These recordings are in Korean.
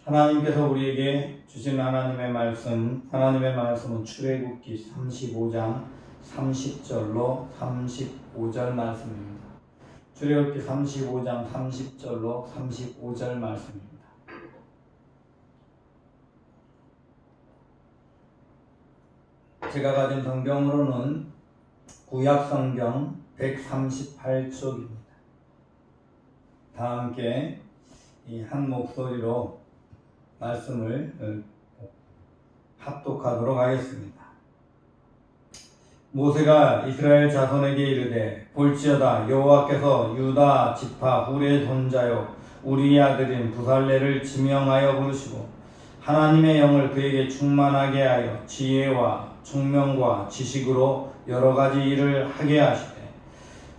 하나님께서 우리에게 주신 하나님의 말씀은 출애굽기 35장 30절로 35절 말씀입니다. 출애굽기 35장 30절로 35절 말씀입니다. 제가 가진 성경으로는 구약성경 138쪽입니다. 다 함께 이 한 목소리로 말씀을 합독하도록 하겠습니다. 모세가 이스라엘 자손에게 이르되 볼지어다 여호와께서 유다 지파 훌의 손자요 우리의 아들인 부살레를 지명하여 부르시고 하나님의 영을 그에게 충만하게 하여 지혜와 총명과 지식으로 여러 가지 일을 하게 하시되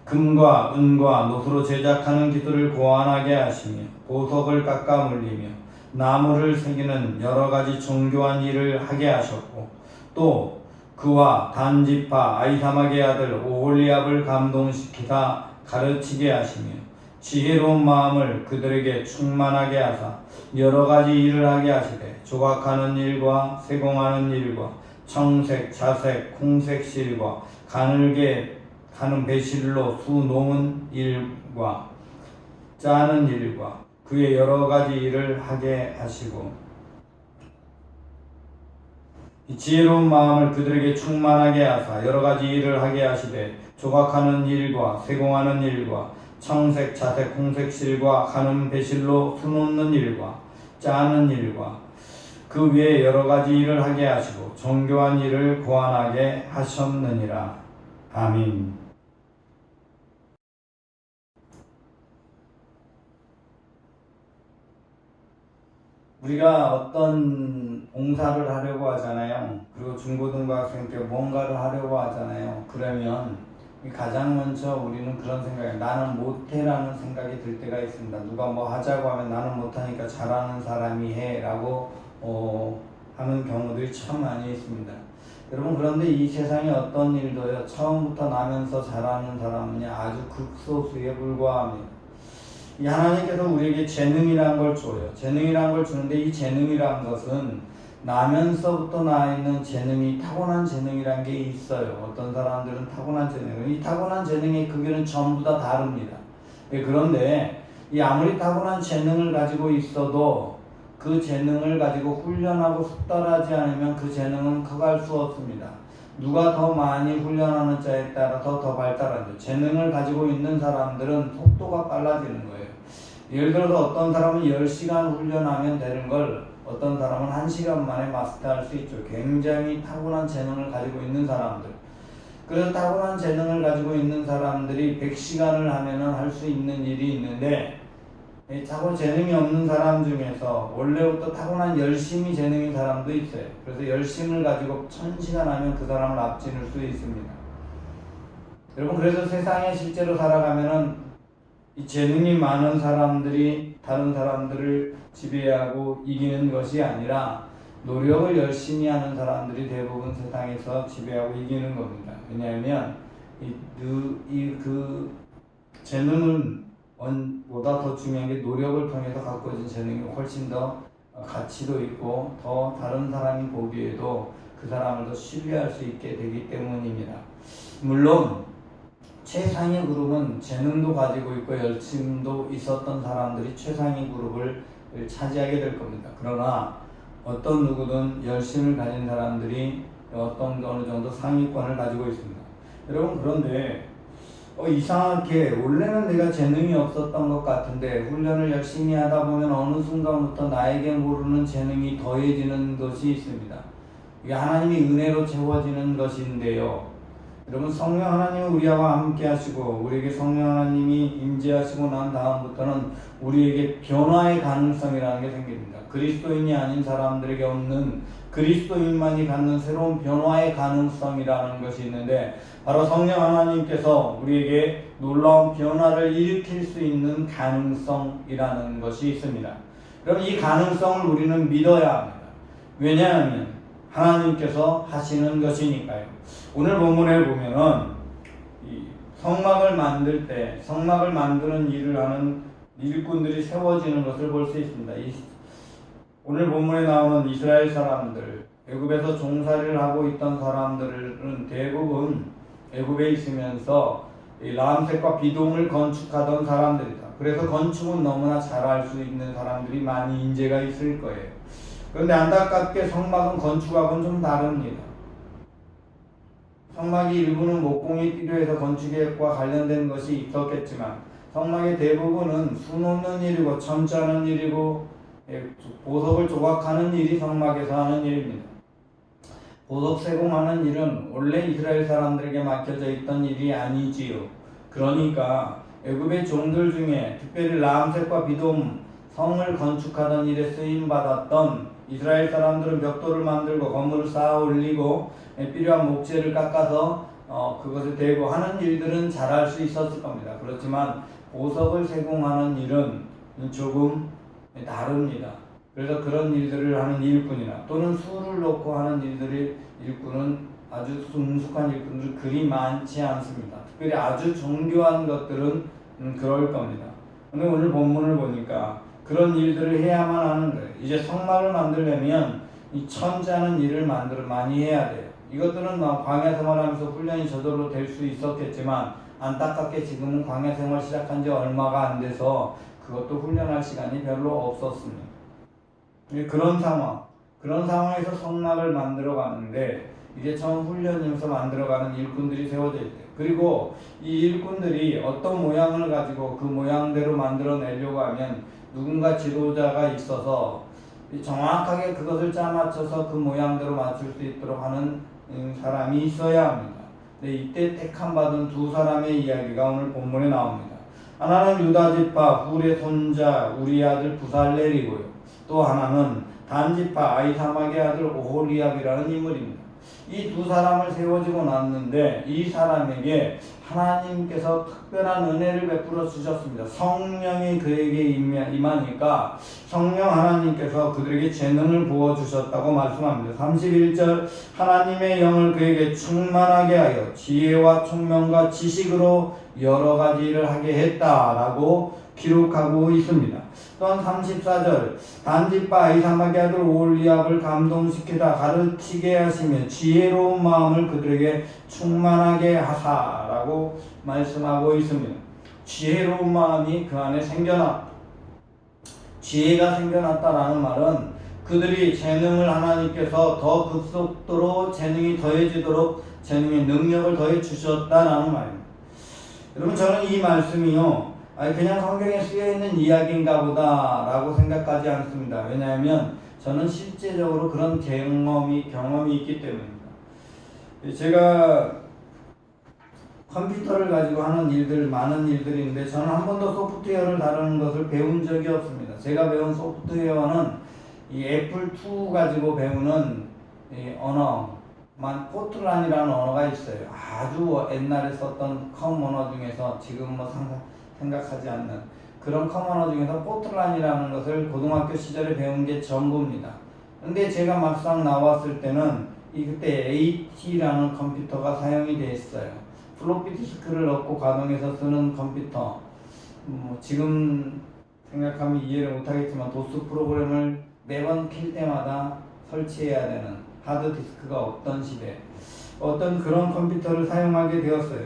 금과 은과 노수로 제작하는 기술을 고안하게 하시며 보석을 깎아 물리며 나무를 새기는 여러 가지 정교한 일을 하게 하셨고 또 그와 단지파 아히사막의 아들 오홀리압을 감동시키사 가르치게 하시며 지혜로운 마음을 그들에게 충만하게 하사 여러 가지 일을 하게 하시되 조각하는 일과 세공하는 일과 청색, 자색, 홍색 실과 가늘게 가는 배실로 수 놓은 일과 짜는 일과 그의 여러 가지 일을 하게 하시고 지혜로운 마음을 그들에게 충만하게 하사 여러 가지 일을 하게 하시되 조각하는 일과 세공하는 일과 청색, 자색, 홍색 실과 가는 배실로 수 놓는 일과 짜는 일과 그 위에 여러 가지 일을 하게 하시고 정교한 일을 고안하게 하셨느니라. 아멘. 우리가 어떤 봉사를 하려고 하잖아요. 그리고 중고등학생 때 뭔가를 하려고 하잖아요. 그러면 가장 먼저 우리는 그런 생각이 나는 못해라는 생각이 들 때가 있습니다. 누가 뭐 하자고 하면 나는 못하니까 잘하는 사람이 해 라고 하는 경우들이 참 많이 있습니다. 여러분 그런데 이 세상에 어떤 일도요 처음부터 나면서 잘하는 사람은 아주 극소수에 불과합니다. 이 하나님께서 우리에게 재능이라는 걸 줘요. 재능이라는 걸 주는데 이 재능이라는 것은 나면서부터 나 있는 재능이 타고난 재능이라는 게 있어요. 어떤 사람들은 타고난 재능, 이 타고난 재능의 크기는 전부 다 다릅니다. 그런데 이 아무리 타고난 재능을 가지고 있어도 그 재능을 가지고 훈련하고 숙달하지 않으면 그 재능은 커갈 수 없습니다. 누가 더 많이 훈련하는 자에 따라서 더 발달하죠. 재능을 가지고 있는 사람들은 속도가 빨라지는 거예요. 예를 들어서 어떤 사람은 10시간 훈련하면 되는 걸 어떤 사람은 1시간 만에 마스터할 수 있죠. 굉장히 타고난 재능을 가지고 있는 사람들. 그래서 타고난 재능을 가지고 있는 사람들이 100시간을 하면은 할 수 있는 일이 있는데 타고 재능이 없는 사람 중에서 원래부터 타고난 열심히 재능인 사람도 있어요. 그래서 열심을 가지고 1000시간 하면 그 사람을 앞지를 수 있습니다. 여러분 그래서 세상에 실제로 살아가면은 이 재능이 많은 사람들이 다른 사람들을 지배하고 이기는 것이 아니라 노력을 열심히 하는 사람들이 대부분 세상에서 지배하고 이기는 겁니다. 왜냐하면 그 재능은 보다 더 중요한 게 노력을 통해서 가꾸어진 재능이 훨씬 더 가치도 있고 더 다른 사람이 보기에도 그 사람을 더 신뢰할 수 있게 되기 때문입니다. 물론 최상위 그룹은 재능도 가지고 있고 열심도 있었던 사람들이 최상위 그룹을 차지하게 될 겁니다. 그러나 어떤 누구든 열심을 가진 사람들이 어느 정도 상위권을 가지고 있습니다. 여러분 그런데 이상하게 원래는 내가 재능이 없었던 것 같은데 훈련을 열심히 하다 보면 어느 순간부터 나에게 모르는 재능이 더해지는 것이 있습니다. 이게 하나님의 은혜로 채워지는 것인데요. 여러분 성령 하나님은 우리와 함께 하시고 우리에게 성령 하나님이 임재하시고 난 다음부터는 우리에게 변화의 가능성이라는 게 생깁니다. 그리스도인이 아닌 사람들에게 없는 그리스도인만이 갖는 새로운 변화의 가능성이라는 것이 있는데 바로 성령 하나님께서 우리에게 놀라운 변화를 일으킬 수 있는 가능성이라는 것이 있습니다. 그럼 이 가능성을 우리는 믿어야 합니다. 왜냐하면 하나님께서 하시는 것이니까요. 오늘 본문에 보면은 이 성막을 만들 때 성막을 만드는 일을 하는 일꾼들이 세워지는 것을 볼 수 있습니다. 오늘 본문에 나오는 이스라엘 사람들, 애굽에서 종살이를 하고 있던 사람들은 대부분 애굽에 있으면서 이 라암색과 비돔을 건축하던 사람들이다. 그래서 건축은 너무나 잘할 수 있는 사람들이 많이 인재가 있을 거예요. 그런데 안타깝게 성막은 건축하고는 좀 다릅니다. 성막이 일부는 목공이 필요해서 건축과 관련된 것이 있었겠지만 성막의 대부분은 수놓는 일이고 천짜는 일이고 보석을 조각하는 일이 성막에서 하는 일입니다. 보석 세공하는 일은 원래 이스라엘 사람들에게 맡겨져 있던 일이 아니지요. 그러니까 애굽의 종들 중에 특별히 라암색과 비돔 성을 건축하던 일에 쓰임받았던 이스라엘 사람들은 벽돌을 만들고 건물을 쌓아 올리고 필요한 목재를 깎아서 그것을 대고 하는 일들은 잘할 수 있었을 겁니다. 그렇지만 보석을 세공하는 일은 조금 다릅니다. 그래서 그런 일들을 하는 일꾼이나 또는 수를 놓고 하는 일꾼은 아주 능숙한 일꾼들은 그리 많지 않습니다. 특별히 아주 정교한 것들은 그럴 겁니다. 근데 오늘 본문을 보니까 그런 일들을 해야만 하는 거예요. 이제 성막을 만들려면 이 천자는 일을 많이 해야 돼요. 이것들은 광야 생활하면서 훈련이 저절로 될 수 있었겠지만 안타깝게 지금은 광야 생활 시작한 지 얼마가 안 돼서 그것도 훈련할 시간이 별로 없었습니다. 그런 상황에서 성막을 만들어 가는데 이제 처음 훈련이면서 만들어가는 일꾼들이 세워져 있대요. 그리고 이 일꾼들이 어떤 모양을 가지고 그 모양대로 만들어내려고 하면 누군가 지도자가 있어서 정확하게 그것을 짜맞춰서 그 모양대로 맞출 수 있도록 하는 사람이 있어야 합니다. 근데 이때 택함받은 두 사람의 이야기가 오늘 본문에 나옵니다. 하나는 유다 지파 훌의 손자 우리 아들 부살렐이고요. 또 하나는 단 지파 아히사막의 아들 오홀리압이라는 인물입니다. 이 두 사람을 세워지고 났는데 이 사람에게 하나님께서 특별한 은혜를 베풀어 주셨습니다. 성령이 그에게 임하니까 성령 하나님께서 그들에게 재능을 부어주셨다고 말씀합니다. 31절 하나님의 영을 그에게 충만하게 하여 지혜와 총명과 지식으로 여러 가지 일을 하게 했다라고 기록하고 있습니다. 또한 34절 단지파 아히사막의 아들 오홀리압을 감동시키다 가르치게 하시며 지혜로운 마음을 그들에게 충만하게 하사라고 말씀하고 있습니다. 지혜로운 마음이 그 안에 생겨났다. 지혜가 생겨났다라는 말은 그들이 재능을 하나님께서 더 급속도로 재능이 더해지도록 재능의 능력을 더해 주셨다라는 말입니다. 여러분 저는 이 말씀이요 그냥 성경에 쓰여있는 이야기인가 보다 라고 생각하지 않습니다. 왜냐하면 저는 실제적으로 그런 경험이 있기 때문입니다. 제가 컴퓨터를 가지고 하는 많은 일들이 있는데 저는 한 번도 소프트웨어를 다루는 것을 배운 적이 없습니다. 제가 배운 소프트웨어는 이 애플2 가지고 배우는 이 포트란이라는 언어가 있어요. 아주 옛날에 썼던 컴 언어 중에서 지금 생각하지 않는 그런 커먼어 중에서 포트란이라는 것을 고등학교 시절에 배운 게 전부입니다. 근데 제가 막상 나왔을 때는 그때 AT라는 컴퓨터가 사용이 되어 있어요. 플로피 디스크를 넣고 가동해서 쓰는 컴퓨터. 지금 생각하면 이해를 못하겠지만 도스 프로그램을 매번 킬 때마다 설치해야 되는 하드 디스크가 없던 시대. 어떤 그런 컴퓨터를 사용하게 되었어요.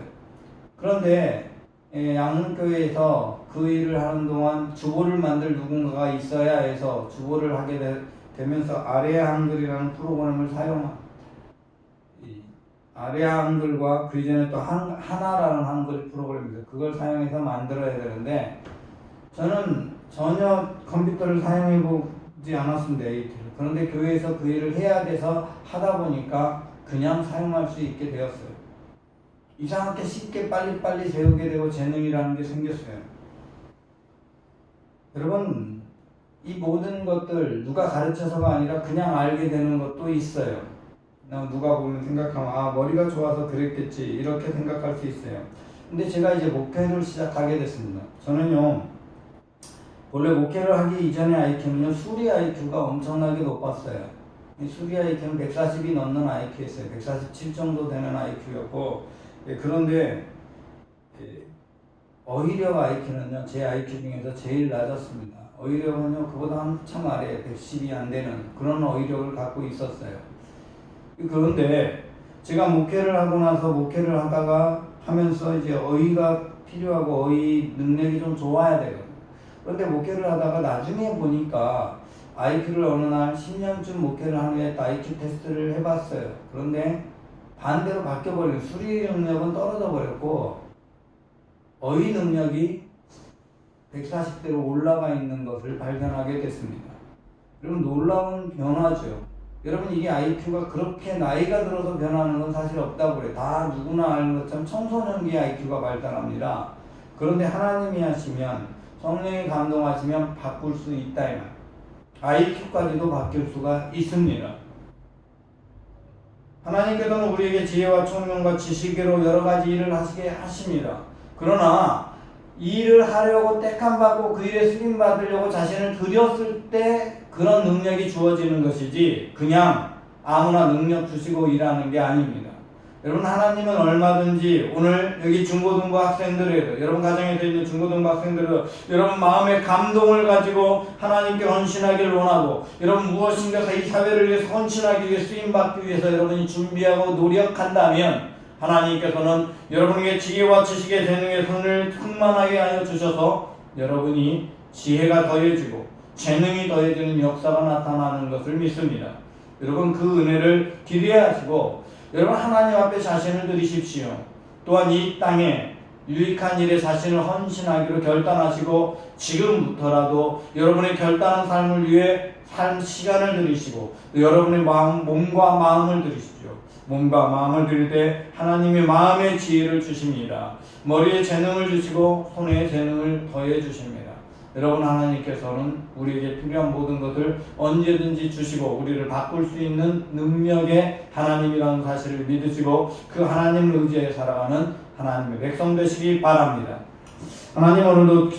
그런데 양문교회에서 그 일을 하는 동안 주보를 만들 누군가가 있어야 해서 주보를 하게 되면서 아레아 한글이라는 프로그램을 사용합니다. 아레아 한글과 그 이전에 또 하나라는 한글 프로그램입니다. 그걸 사용해서 만들어야 되는데 저는 전혀 컴퓨터를 사용해보지 않았습니다. 그런데 교회에서 그 일을 해야 돼서 하다 보니까 그냥 사용할 수 있게 되었어요. 이상하게 쉽게 빨리빨리 배우게 되고 재능이라는 게 생겼어요. 여러분 이 모든 것들 누가 가르쳐서가 아니라 그냥 알게 되는 것도 있어요. 누가 보면 생각하면 머리가 좋아서 그랬겠지 이렇게 생각할 수 있어요. 근데 제가 이제 목회를 시작하게 됐습니다. 저는요 원래 목회를 하기 이전에 IQ는요 수리 IQ가 엄청나게 높았어요. 이 수리 IQ는 140이 넘는 IQ였어요. 147 정도 되는 IQ였고 그런데 어휘력 IQ는요, 제 IQ 중에서 제일 낮았습니다. 어휘력은요, 그보다 한참 아래 110이 안 되는 그런 어휘력을 갖고 있었어요. 그런데 제가 목회를 하고 나서 목회를 하다가 하면서 이제 어휘가 필요하고 어휘 능력이 좀 좋아야 되거든요. 그런데 목회를 하다가 나중에 보니까 IQ를 어느 날 10년쯤 목회를 하는 게 IQ 테스트를 해봤어요. 그런데 반대로 바뀌어버린 수리 능력은 떨어져 버렸고 어휘 능력이 140대로 올라가 있는 것을 발견하게 됐습니다. 여러분 놀라운 변화죠. 여러분 이게 IQ가 그렇게 나이가 들어서 변하는 건 사실 없다고 그래요. 다 누구나 아는 것처럼 청소년기 IQ가 발달합니다. 그런데 하나님이 하시면 성령이 감동하시면 바꿀 수 있다 이 말. IQ까지도 바뀔 수가 있습니다. 하나님께서는 우리에게 지혜와 총명과 지식으로 여러 가지 일을 하시게 하십니다. 그러나 이 일을 하려고 택함받고 그 일에 쓰임받으려고 자신을 들였을 때 그런 능력이 주어지는 것이지 그냥 아무나 능력 주시고 일하는 게 아닙니다. 여러분 하나님은 얼마든지 오늘 여기 중고등부 학생들에도 여러분 가정에서 있는 중고등부 학생들에도 여러분 마음의 감동을 가지고 하나님께 헌신하기를 원하고 여러분 무엇인가 이 사회를 위해서 헌신하기 위해 쓰임받기 위해서 여러분이 준비하고 노력한다면 하나님께서는 여러분에게 지혜와 지식의 재능의 손을 충만하게 하여 주셔서 여러분이 지혜가 더해지고 재능이 더해지는 역사가 나타나는 것을 믿습니다. 여러분 그 은혜를 기대하시고 여러분 하나님 앞에 자신을 드리십시오. 또한 이 땅에 유익한 일에 자신을 헌신하기로 결단하시고 지금부터라도 여러분의 결단한 삶을 위해 삶 시간을 들이시고 여러분의 몸과 마음을 들이십시오. 몸과 마음을 드릴 때 하나님이 마음의 지혜를 주십니다. 머리에 재능을 주시고 손에 재능을 더해 주십니다. 여러분 하나님께서는 우리에게 필요한 모든 것을 언제든지 주시고 우리를 바꿀 수 있는 능력의 하나님이라는 사실을 믿으시고 그 하나님을 의지해 살아가는 하나님의 백성 되시기 바랍니다. 하나님 오늘도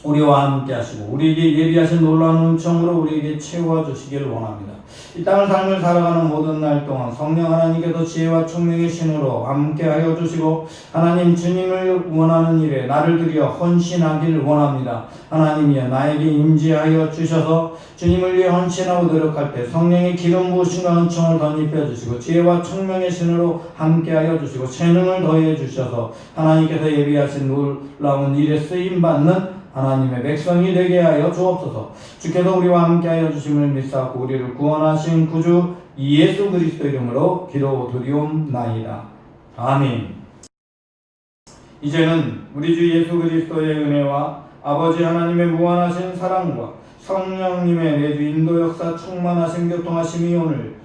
우리와 함께 하시고 우리에게 예비하신 놀라운 은총으로 우리에게 채워 주시기를 원합니다. 이 땅을 삶을 살아가는 모든 날 동안 성령 하나님께서 지혜와 총명의 신으로 함께 하여 주시고 하나님 주님을 원하는 일에 나를 들여 헌신하길 원합니다. 하나님이여 나에게 임재하여 주셔서 주님을 위해 헌신하고 노력할 때 성령의 기름 부으심과 은총을 덧입혀 주시고 지혜와 총명의 신으로 함께 하여 주시고 재능을 더해 주셔서 하나님께서 예비하신 놀라운 일에 쓰임받는 하나님의 백성이 되게 하여 주옵소서. 주께서 우리와 함께 하여 주심을 믿사옵고 우리를 구원하신 구주 예수 그리스도 이름으로 기도드리옵나이다. 아멘. 이제는 우리 주 예수 그리스도의 은혜와 아버지 하나님의 무한하신 사랑과 성령님의 내주 인도 역사 충만하신 교통하심이 오늘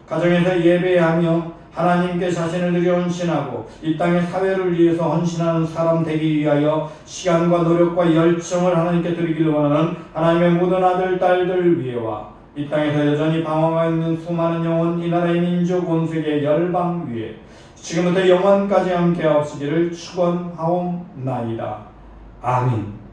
가정에서 예배하며 하나님께 자신을 드려 헌신하고 이 땅의 사회를 위해서 헌신하는 사람 되기 위하여 시간과 노력과 열정을 하나님께 드리기를 원하는 하나님의 모든 아들, 딸들 위에와 이 땅에서 여전히 방황하고 있는 수많은 영혼, 이 나라의 민족, 온 세계 열방 위에 지금부터 영원까지 함께 하옵시기를 축원하옵나이다. 아멘.